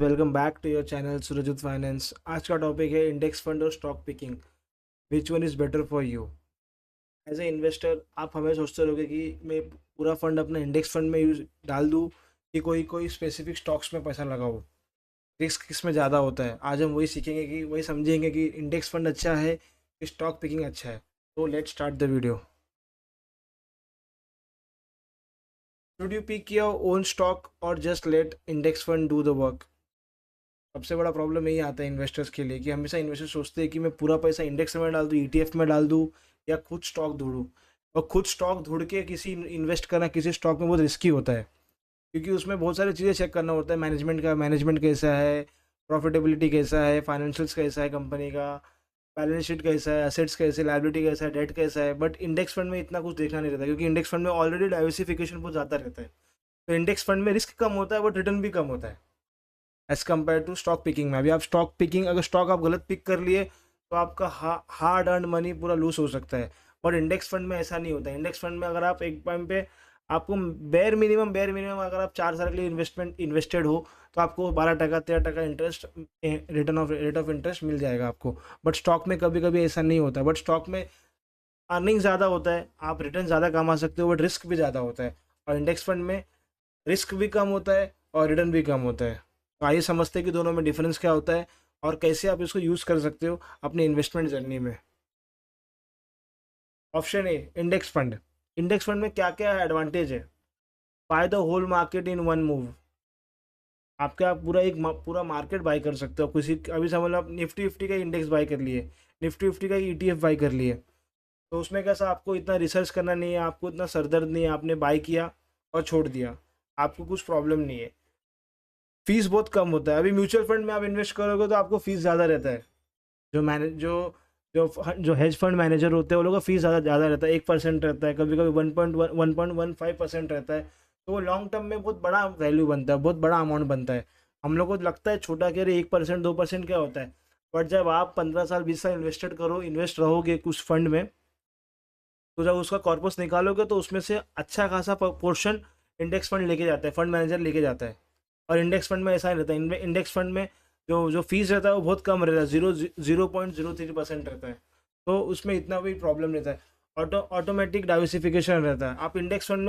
Welcome back to your channel Surjit finance. आज का topic है इंडेक्स फंड और stock picking. Which one is better for you? As a investor आप हमें सोचते रहोगे कि मैं पूरा फंड अपना इंडेक्स फंड में यूज डाल दूँ कि कोई कोई स्पेसिफिक स्टॉक्स में पैसा लगाऊँ। रिस्क किस में ज़्यादा होता है, आज हम वही सीखेंगे कि वही समझेंगे कि इंडेक्स फंड अच्छा है कि स्टॉक पिकिंग अच्छा है। तो let start the video. Should you pick your own stock और just let index fund do the work? सबसे बड़ा प्रॉब्लम यही आता है इन्वेस्टर्स के लिए कि हमेशा इन्वेस्टर्स सोचते हैं कि मैं पूरा पैसा इंडेक्स में डाल दूँ, ईटीएफ में डाल दूँ या खुद स्टॉक ढूंढूँ। और खुद स्टॉक ढूंढ के किसी इन्वेस्ट करना किसी स्टॉक में बहुत रिस्की होता है, क्योंकि उसमें बहुत सारी चीज़ें चेक करना होता है। मैनेजमेंट कैसा है, प्रॉफिटेबिलिटी कैसा है, फाइनेंशियल्स कैसा है कंपनी का, बैलेंस शीट कैसा है, असेट्स कैसे, लाइबिलिटी कैसा है, डेट कैसा है। बट इंडेक्स फंड में इतना कुछ देखना नहीं रहता, क्योंकि इंडेक्स फंड में ऑलरेडी डाइवर्सिफिकेशन बहुत ज़्यादा रहता है। तो इंडेक्स फंड में रिस्क कम होता है बट रिटर्न भी कम होता है as compare to stock picking में। अभी आप स्टॉक पिकिंग, अगर स्टॉक आप गलत पिक कर लिए तो आपका हार्ड अर्न मनी पूरा लूज हो सकता है। बट इंडेक्स फंड में ऐसा नहीं होता। इंडेक्स फंड में अगर आप एक टाइम पे आपको बेर मिनिमम अगर आप 4 साल के लिए इन्वेस्टेड हो तो आपको 12% 13% इंटरेस्ट, रेट ऑफ इंटरेस्ट मिल जाएगा आपको। बट स्टॉक में कभी कभी ऐसा नहीं होता। बट स्टॉक में अर्निंग ज़्यादा होता है, आप रिटर्न ज़्यादा कमा सकते हो, बट रिस्क भी ज़्यादा होता है। और इंडेक्स फंड में रिस्क भी कम होता है और रिटर्न भी कम होता है। तो आइए समझते हैं कि दोनों में डिफरेंस क्या होता है और कैसे आप इसको यूज़ कर सकते हो अपनी इन्वेस्टमेंट जर्नी में। Option A, index fund. Index fund में क्या क्या एडवांटेज है? Buy the whole market in one move. आपके आप पूरा मार्केट बाय कर सकते हो। किसी अभी समझ लो आप निफ्टी फिफ्टी का इंडेक्स बाय कर लिए, निफ्टी फिफ्टी का ईटीएफ बाय कर लिए, तो उसमें कैसा आपको इतना रिसर्च करना नहीं है, आपको इतना सरदर्द नहीं है, आपने बाय किया और छोड़ दिया, आपको कुछ प्रॉब्लम नहीं है। फीस बहुत कम होता है। अभी म्यूचुअल फंड में आप इन्वेस्ट करोगे तो आपको फीस ज़्यादा रहता है। जो मैनेज जो जो हेज फंड मैनेजर होते हैं वो लोगों का फीस ज़्यादा ज़्यादा रहता है, 1% रहता है, कभी कभी 1.15% रहता है। तो वो लॉन्ग टर्म में बहुत बड़ा वैल्यू बनता है, बहुत बड़ा अमाउंट बनता है। हम लोग को लगता है छोटा कि अरे 1% 2% क्या होता है। बट जब आप 15 साल 20 साल इन्वेस्ट रहोगे कुछ फंड में, तो जब उसका कॉर्पस निकालोगे तो उसमें से अच्छा खासा पोर्शन इंडेक्स फंड लेके जाता है, फंड मैनेजर लेके जाता है। और इंडेक्स फंड में ऐसा नहीं रहता। इंडेक्स फंड में जो जो फीस रहता है वो बहुत कम रहता है, 0.03% रहता है। तो उसमें इतना भी प्रॉब्लम नहीं रहता है। ऑटोमेटिक डाइवर्सिफिकेशन रहता है। आप इंडेक्स फंड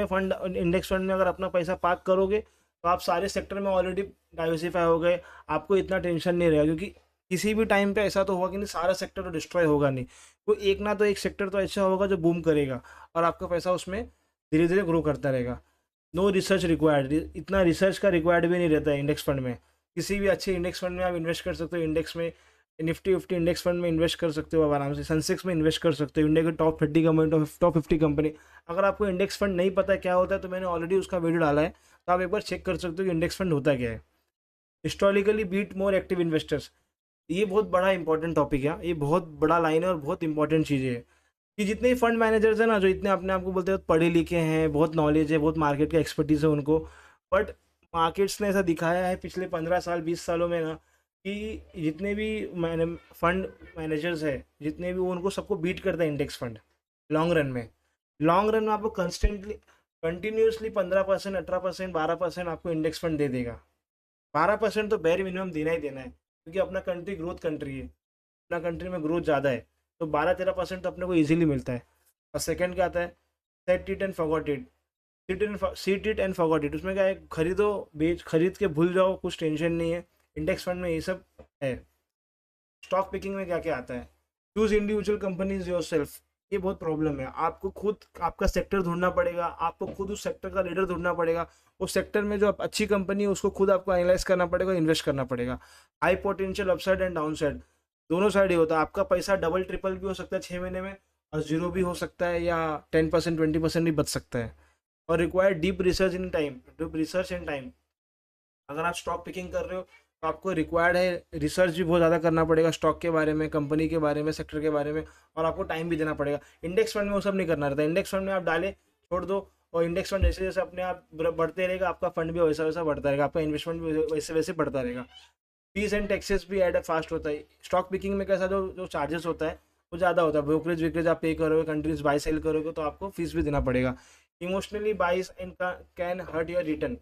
में अगर अपना पैसा पार्क करोगे तो आप सारे सेक्टर में ऑलरेडी डाइवर्सिफाई हो गए, आपको इतना टेंशन नहीं रहेगा। क्योंकि किसी भी टाइम पे ऐसा तो होगा कि नहीं, सारा सेक्टर तो डिस्ट्रॉय होगा नहीं। वो एक ना तो एक सेक्टर तो ऐसा होगा जो बूम करेगा और आपका पैसा उसमें धीरे धीरे ग्रो करता रहेगा। नो रिसर्च रिक्वायर्ड, इतना रिसर्च का रिक्वायर्ड भी नहीं रहता है इंडेक्स फंड में। किसी भी अच्छे इंडेक्स फंड में आप इन्वेस्ट कर सकते हो। इंडेक्स में निफ्टी फिफ्टी इंडेक्स फंड में इन्वेस्ट कर सकते हो आप आराम से। सेंसेक्स में इन्वेस्ट कर सकते हो, इंडिया के टॉप 30 कंपनी, टॉप 50 कंपनी। अगर आपको इंडेक्स फंड नहीं पता है क्या होता है तो मैंने ऑलरेडी उसका वीडियो डाला है, तो आप एक बार चेक कर सकते हो कि इंडेक्स फंड होता क्या है। Historically beat more active investors, ये बहुत बड़ा इंपॉर्टेंट टॉपिक है, ये बहुत बड़ा लाइन है और बहुत इंपॉर्टेंट चीज़ें है। कि जितने ही फंड मैनेजर्स हैं ना, जो इतने अपने आप को बोलते हैं पढ़े लिखे हैं, बहुत नॉलेज है, बहुत मार्केट का एक्सपर्टीज है उनको, बट मार्केट्स ने ऐसा दिखाया है पिछले 15 साल 20 सालों में ना, कि जितने भी फंड मैनेजर्स है, जितने भी वो उनको सबको बीट करता है इंडेक्स फंड लॉन्ग रन में। लॉन्ग रन में आपको कंस्टेंटली कंटिन्यूसली 15% 18% 12% आपको इंडेक्स फंड दे देगा। 12% तो बैर मिनिमम देना ही देना है, क्योंकि अपना कंट्री ग्रोथ कंट्री है, अपना कंट्री में ग्रोथ ज़्यादा है। तो 12-13% तो अपने को इजीली मिलता है। और सेकंड क्या आता है? Set it and forgot it. Seat it and forgot it, उसमें क्या है? खरीदो, खरीद के भूल जाओ, कुछ टेंशन नहीं है। इंडेक्स फंड में ये सब है। स्टॉक पिकिंग में क्या क्या आता है? Choose individual companies your self. ये बहुत प्रॉब्लम है। आपको खुद आपका सेक्टर ढूंढना पड़ेगा, आपको खुद उस सेक्टर का लीडर ढूंढना पड़ेगा। उस सेक्टर में जो अच्छी कंपनी है उसको खुद आपको एनालाइज करना पड़ेगा, इन्वेस्ट करना पड़ेगा। High potential upside and down side, दोनों साइड ही होता है। आपका पैसा डबल ट्रिपल भी हो सकता है 6 महीने में, और जीरो भी हो सकता है, या 10% 20% भी बच सकता है। और require deep research and time. अगर आप स्टॉक पिकिंग कर रहे हो तो आपको रिक्वायर्ड है रिसर्च भी बहुत ज़्यादा करना पड़ेगा, स्टॉक के बारे में, कंपनी के बारे में, सेक्टर के बारे में, और आपको टाइम भी देना पड़ेगा। इंडेक्स फंड में वो सब नहीं करना रहता। इंडेक्स फंड में आप डाले, छोड़ दो, और इंडेक्स फंड जैसे जैसे अपने आप बढ़ते रहेगा, आपका फंड भी वैसा वैसा बढ़ता रहेगा, आपका इन्वेस्टमेंट भी वैसे वैसे बढ़ता रहेगा। फीस एंड टैक्सेस भी एड फास्ट होता है। स्टॉक पिकिंग में कैसा जो जो चार्जेस होता है वो ज़्यादा होता है। ब्रोकरेज विकरेज आप पे करोगे, कंट्रीज बाय सेल करोगे तो आपको फीस भी देना पड़ेगा। Emotionally bias and can hurt your return.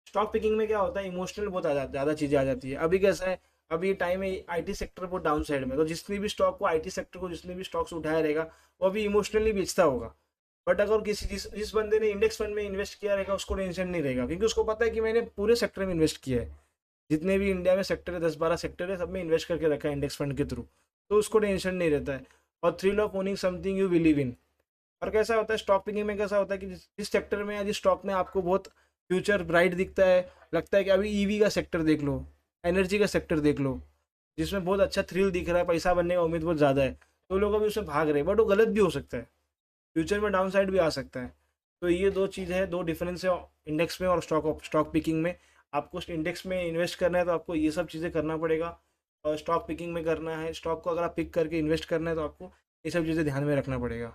Stock picking में क्या होता है, इमोशनल बहुत ज़्यादा चीज़ें आ जाती है। अभी कैसा है, अभी टाइम है आईटी सेक्टर बहुत डाउन साइड में, तो जितनी भी स्टॉक को आईटी सेक्टर को जितने भी स्टॉक्स उठाया रहेगा वो अभी इमोशनली बेचता होगा। बट अगर किसी जिस बंदे ने इंडेक्स फंड में इन्वेस्ट किया रहेगा उसको टेंशन नहीं रहेगा, क्योंकि उसको पता है कि मैंने पूरे सेक्टर में इन्वेस्ट किया है। जितने भी इंडिया में सेक्टर है, 10-12 सेक्टर है, सब में इन्वेस्ट करके रखा है इंडेक्स फंड के थ्रू, तो उसको टेंशन नहीं रहता है। और thrill of owning something you believe in. और कैसा होता है स्टॉक पिकिंग में, कैसा होता है कि जिस सेक्टर में या जिस स्टॉक में आपको बहुत फ्यूचर ब्राइट दिखता है, लगता है कि अभी ईवी का सेक्टर देख लो, एनर्जी का सेक्टर देख लो, जिसमें बहुत अच्छा थ्रिल दिख रहा है, पैसा बनने का उम्मीद बहुत ज़्यादा है, तो लोग अभी उसमें भाग रहे हैं, बट वो गलत भी हो सकता है, फ्यूचर में डाउन साइड भी आ सकता है। तो ये दो चीज़ है, दो डिफरेंस है इंडेक्स में और स्टॉक पिकिंग में। आपको इंडेक्स में इन्वेस्ट करना है तो आपको ये सब चीज़ें करना पड़ेगा, और स्टॉक पिकिंग में करना है, स्टॉक को अगर आप पिक करके इन्वेस्ट करना है तो आपको ये सब चीज़ें ध्यान में रखना पड़ेगा।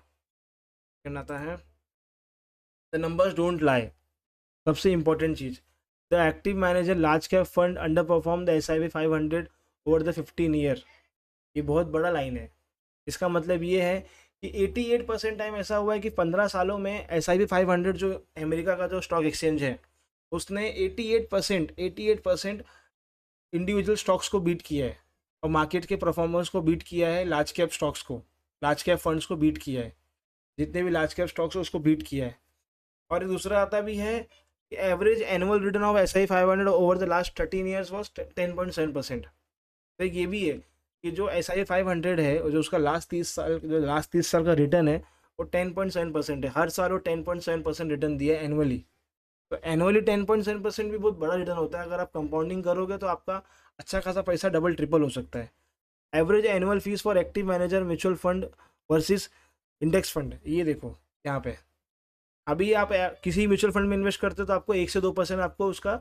करना आता है, द नंबर्स डोंट लाई, सबसे important cheese. The active manager large cap fund under perform the S I P 500 over the 15 year. ये बहुत बड़ा लाइन है। इसका मतलब ये है कि 88% टाइम ऐसा हुआ है कि 15 सालों में एस आई पी 500 जो अमेरिका का जो स्टॉक एक्सचेंज है, उसने 88% इंडिविजुअल स्टॉक्स को बीट किया है, और मार्केट के परफॉर्मेंस को बीट किया है, लार्ज कैप स्टॉक्स को, लार्ज कैप फंड्स को बीट किया है, जितने भी लार्ज कैप स्टॉक्स है उसको बीट किया है। और दूसरा आता भी है कि average annual return of S I 500 over the last 13 years was 10.7%। तो एक ये भी है कि जो एस आई 500 है, और जो उसका लास्ट 30 साल का रिटर्न है, वो 10.7% है। हर साल वो 10.7% रिटर्न दिया है एनुअली। तो एनुअली 10.7% भी बहुत बड़ा रिटर्न होता है। अगर आप कंपाउंडिंग करोगे तो आपका अच्छा खासा पैसा डबल ट्रिपल हो सकता है। Average annual fees for active manager mutual fund versus index fund, ये देखो यहाँ पे। अभी आप किसी म्यूचुअल फंड में इन्वेस्ट करते हो तो आपको 1 से 2% आपको उसका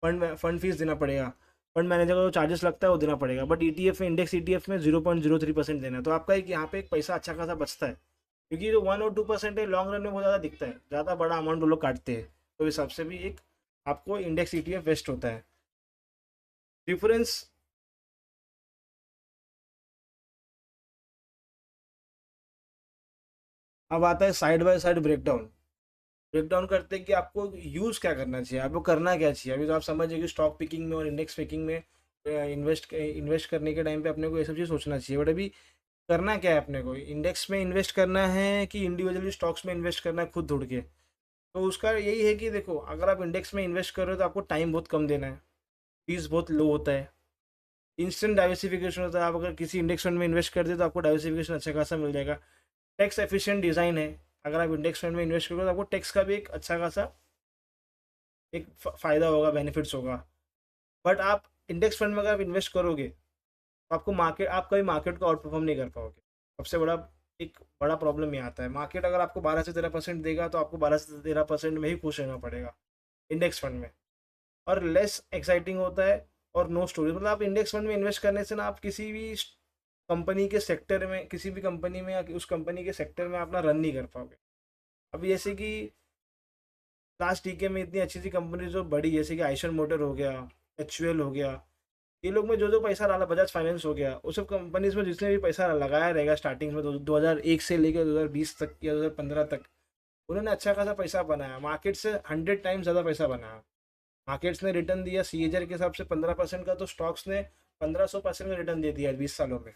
फंड फीस देना पड़ेगा, फंड मैनेजर का जो चार्जेस लगता है वो देना पड़ेगा। बट ईटीएफ में, इंडेक्स ईटीएफ में 0.03% देना है। तो आपका एक यहाँ पे एक पैसा अच्छा खासा बचता है, क्योंकि जो 1 और 2% है लॉन्ग रन में बहुत ज़्यादा दिखता है, ज़्यादा बड़ा अमाउंट वो लोग काटते हैं। तो इस हिसाब से भी एक आपको इंडेक्स ईटीएफ वेस्ट होता है। डिफरेंस, अब आता है side by side breakdown. Breakdown करते हैं कि आपको यूज़ क्या करना चाहिए, आपको करना क्या चाहिए। अभी तो आप समझिए कि स्टॉक पिकिंग में और इंडेक्स पिकिंग में इन्वेस्ट करने के टाइम पे अपने को ये सब चीज़ सोचना चाहिए। बट अभी करना क्या है अपने को, इंडेक्स में इन्वेस्ट करना है कि इंडिविजुअली स्टॉक्स में इन्वेस्ट करना है खुद ढूंढ के। तो उसका यही है कि देखो, अगर आप इंडेक्स में इन्वेस्ट कर रहे हो तो आपको टाइम बहुत कम देना है, फीस बहुत लो होता है, इंस्टेंट डाइवर्सिफिकेशन होता है। आप अगर किसी इंडेक्स फंड में इन्वेस्ट कर दे तो आपको डाइवर्सिफिकेशन अच्छा खासा मिल जाएगा। टैक्स एफिशिएंट डिज़ाइन है, अगर आप इंडेक्स फंड में इन्वेस्ट करोगे तो आपको टैक्स का भी एक अच्छा खासा एक फ़ायदा होगा, बेनिफिट्स होगा। बट आप इंडेक्स फंड में अगर आप इन्वेस्ट करोगे तो आपको मार्केट, आप कभी मार्केट को आउट परफॉर्म नहीं कर पाओगे। सबसे बड़ा एक बड़ा प्रॉब्लम ये आता है, मार्केट अगर आपको 12 से 13% देगा तो आपको 12 से 13% में ही खुश रहना पड़ेगा इंडेक्स फंड में, और लेस एक्साइटिंग होता है। और नो स्टोरी, मतलब आप इंडेक्स फंड में इन्वेस्ट करने से ना आप किसी भी कंपनी के सेक्टर में, किसी भी कंपनी में या उस कंपनी के सेक्टर में अपना रन नहीं कर पाओगे। अभी जैसे कि लास्ट टीके में इतनी अच्छी अच्छी कंपनी जो बड़ी, जैसे कि आइशर मोटर हो गया, एचयूएल हो गया, ये लोग में जो जो पैसा डाला, बजाज फाइनेंस हो गया, उस सब कंपनीज में जिसने भी पैसा लगाया रहेगा स्टार्टिंग में 2001 से लेकर 2020 तक या 2015 तक, उन्होंने अच्छा खासा पैसा बनाया, मार्केट से 100 टाइम्स ज़्यादा पैसा बनाया। मार्केट्स ने रिटर्न दिया सीएजर के हिसाब से 15% का, तो स्टॉक्स ने 1500% का रिटर्न दे दिया 20 सालों में।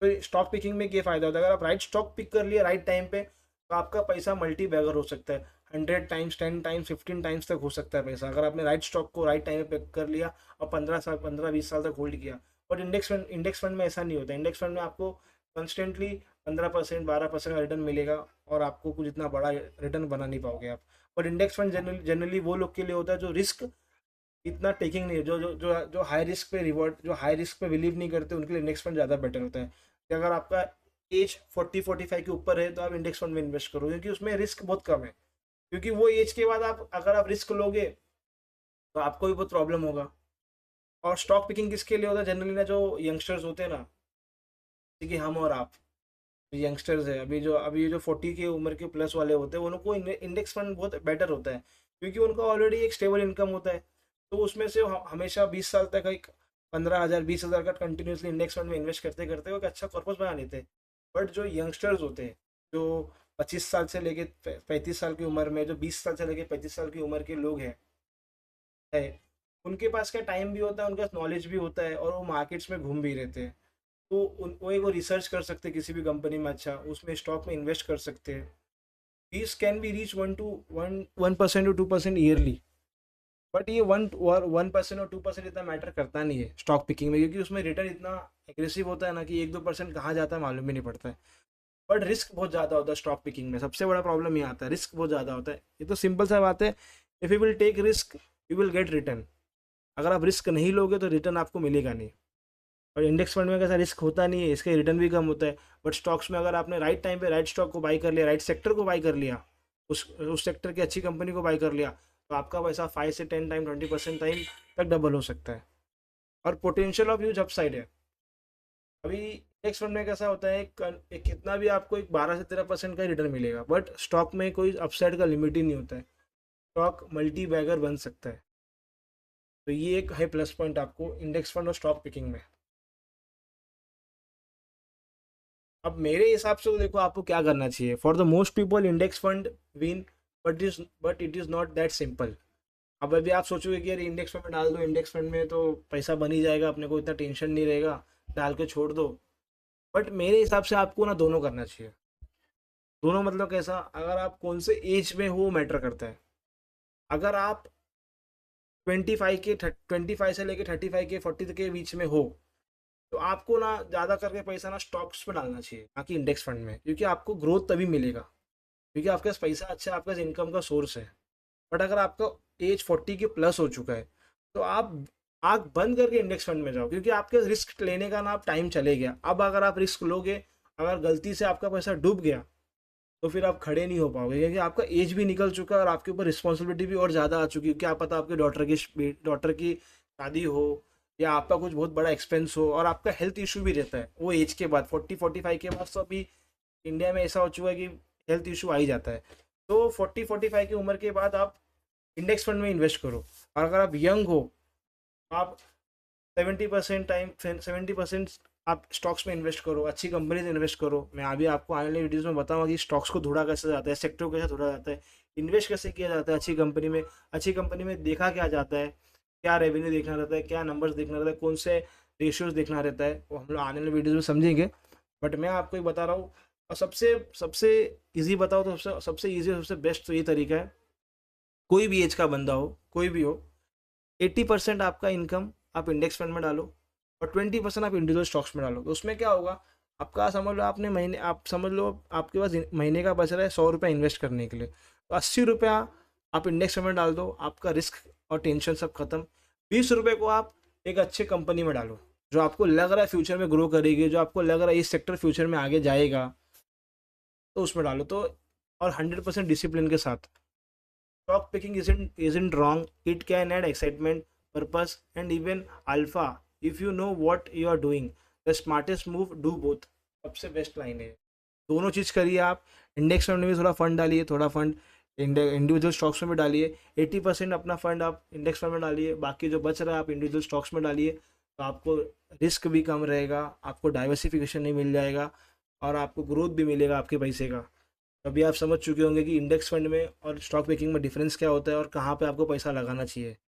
तो स्टॉक पिकिंग में ये फायदा होता है, अगर आप राइट स्टॉक पिक कर लिए राइट टाइम पे तो आपका पैसा मल्टी बैगर हो सकता है, 100 टाइम्स, 10 टाइम्स, 15 टाइम्स तक हो सकता है पैसा, अगर आपने राइट स्टॉक को राइट टाइम पे पिक कर लिया और 15 साल, 15-20 साल तक होल्ड किया। बट इंडेक्स फंड में ऐसा नहीं होता। इंडेक्स फंड में आपको कंस्टेंटली 15%, 12% का रिटर्न मिलेगा, और आपको कुछ इतना बड़ा रिटर्न बना नहीं पाओगे आप। बट इंडेक्स फंड जनरली वो लोग के लिए होता है जो रिस्क इतना टेकिंग नहीं है, जो जो जो जो हाई रिस्क पे रिवॉर्ड, जो हाई रिस्क पे बिलीव नहीं करते, उनके लिए इंडेक्स फंड ज़्यादा बेटर होता है। कि अगर आपका एज 40-45 के ऊपर है तो आप इंडेक्स फंड में इन्वेस्ट करो, क्योंकि उसमें रिस्क बहुत कम है। क्योंकि वो एज के बाद आप, अगर आप रिस्क लोगे तो आपको भी बहुत प्रॉब्लम होगा। और स्टॉक पिकिंग किसके लिए होता है जनरली ना, जो यंगस्टर्स होते हैं ना, जैसे कि हम और आप यंगस्टर्स है, अभी जो 40 की उम्र के प्लस वाले होते हैं, उनको इंडेक्स फंड बहुत बेटर होता है, क्योंकि उनका ऑलरेडी एक स्टेबल इनकम होता है। तो उसमें से हमेशा 20 साल तक एक 15,000, 20,000 का कंटिन्यूसली इंडेक्स फंड में इन्वेस्ट करते करते वो एक अच्छा कॉर्पस बना लेते हैं। बट जो यंगस्टर्स होते हैं, जो 25 साल से लेके 35 साल की उम्र में, जो 20 साल से लेके 35 साल की उम्र के लोग हैं, है, उनके पास क्या टाइम भी होता है, उनके पास नॉलेज भी होता है, और वो मार्केट्स में घूम भी रहते हैं। तो वो रिसर्च कर सकते हैं किसी भी कंपनी में, अच्छा उसमें स्टॉक में इन्वेस्ट कर सकते हैं। these can be reach 1% to 2% yearly. But ये 1% और 2% इतना मैटर करता नहीं है स्टॉक पिकिंग में, क्योंकि उसमें रिटर्न इतना एग्रेसिव होता है ना कि 1-2% कहाँ जाता है मालूम भी नहीं पड़ता है। बट रिस्क बहुत ज़्यादा होता है स्टॉक पिकिंग में, सबसे बड़ा प्रॉब्लम ये आता है, रिस्क बहुत ज़्यादा होता है। ये तो सिंपल सा बात है, if you will take risk you will get return. अगर आप रिस्क नहीं लोगे तो रिटर्न आपको मिलेगा नहीं। और इंडेक्स फंड में कैसा रिस्क होता नहीं है, इसका रिटर्न भी कम होता है। बट स्टॉक्स में अगर आपने राइट टाइम पे राइट स्टॉक को बाई कर लिया, राइट सेक्टर को बाई कर लिया, उस सेक्टर की अच्छी कंपनी को बाई कर लिया, तो आपका पैसा 5 से 10 टाइम 20% टाइम तक डबल हो सकता है। और पोटेंशियल ऑफ ह्यूज अपसाइड है। अभी इंडेक्स फंड में कैसा होता है, एक कितना भी आपको एक 12 से 13% का रिटर्न मिलेगा, बट स्टॉक में कोई अपसाइड का लिमिट ही नहीं होता है। स्टॉक मल्टी बैगर बन सकता है। तो ये एक है प्लस पॉइंट आपको इंडेक्स फंड और स्टॉक पिकिंग में। अब मेरे हिसाब से तो देखो आपको क्या करना चाहिए, for the most people index fund win, but it is not that simple. अब अभी आप सोचोगे कि यार इंडेक्स फंड में डाल दो, इंडेक्स फंड में तो पैसा बन ही जाएगा, अपने को इतना टेंशन नहीं रहेगा, डाल के छोड़ दो। बट मेरे हिसाब से आपको ना दोनों करना चाहिए। दोनों मतलब कैसा, अगर आप कौन से एज में हो मैटर करता है। अगर आप 25 से लेके 35 के 40 के बीच में हो, तो आपको ना ज़्यादा करके पैसा ना स्टॉक्स में डालना चाहिए, ना कि इंडेक्स फंड में, क्योंकि आपको ग्रोथ तभी मिलेगा क्योंकि आपके पास पैसा अच्छा है, आपके पास इनकम का सोर्स है। बट अगर आपका एज 40 के प्लस हो चुका है, तो आप आँख बंद करके इंडेक्स फंड में जाओ, क्योंकि आपके रिस्क लेने का ना आप टाइम चले गया। अब अगर आप रिस्क लोगे, अगर गलती से आपका पैसा डूब गया, तो फिर आप खड़े नहीं हो पाओगे, क्योंकि आपका एज भी निकल चुका है और आपके ऊपर रिस्पॉन्सिबिलिटी भी और ज़्यादा आ चुकी है। क्या पता आपके डॉटर की शादी हो, या आपका कुछ बहुत बड़ा एक्सपेंस हो, और आपका हेल्थ इशू भी रहता है वो एज के बाद, 40-45 के बाद। तो अभी इंडिया में ऐसा हो चुका है कि हेल्थ इशू आ ही जाता है। तो 40-45 की उम्र के बाद आप इंडेक्स फंड में इन्वेस्ट करो। और अगर आप यंग हो, आप 70% आप स्टॉक्स में इन्वेस्ट करो, अच्छी कंपनी से इन्वेस्ट करो। मैं अभी आपको आने वाली वीडियोस में बताऊंगा कि स्टॉक्स को ढूंढा कैसे जाता है, सेक्टर को कैसे ढूंढा जाता है, इन्वेस्ट कैसे किया जाता है अच्छी कंपनी में। अच्छी कंपनी में देखा क्या जाता है, क्या रेवेन्यू देखना रहता है, क्या नंबर्स देखना रहता है, कौन से रेशियोज देखना रहता है, वो हम लोग आने वाले वीडियोज में समझेंगे। बट मैं आपको एक बता रहा हूँ, और सबसे सबसे ईजी बताओ तो सबसे सबसे ईजी, सबसे बेस्ट तो ये तरीका है, कोई भी एज का बंदा हो, कोई भी हो, 80% आपका इनकम आप इंडेक्स फंड में डालो, और 20% आप इंडिविजुअल स्टॉक्स में डालो। तो उसमें क्या होगा, आपका समझ लो आपने महीने, आप समझ लो आपके पास महीने का बच रहा है 100 रुपये इन्वेस्ट करने के लिए, तो 80 रुपया आप इंडेक्स फंड में डाल दो, आपका रिस्क और टेंशन सब खत्म। 20 रुपये को आप एक अच्छे कंपनी में डालो, जो आपको लग रहा है फ्यूचर में ग्रो करेगी, जो आपको लग रहा है इस सेक्टर फ्यूचर में आगे जाएगा, तो उसमें डालो। तो और 100% डिसिप्लिन के साथ। Stock picking isn't wrong. It can add excitement, purpose, and even alpha if you know what you are doing. The smartest move, do both. सबसे बेस्ट लाइन है, दोनों चीज़ करिए आप। इंडेक्स फंड में भी थोड़ा फंड डालिए, थोड़ा फंड इंडिविजुअल स्टॉक्स में भी डालिए। 80% अपना फंड आप इंडेक्स फंड में डालिए, बाकी जो बच रहा है आप इंडिविजुअल स्टॉक्स में डालिए। तो आपको रिस्क भी कम रहेगा, आपको डाइवर्सिफिकेशन नहीं मिल जाएगा, और आपको ग्रोथ भी मिलेगा आपके पैसे का। अभी आप समझ चुके होंगे कि इंडेक्स फंड में और स्टॉक पिकिंग में डिफरेंस क्या होता है, और कहाँ पे आपको पैसा लगाना चाहिए।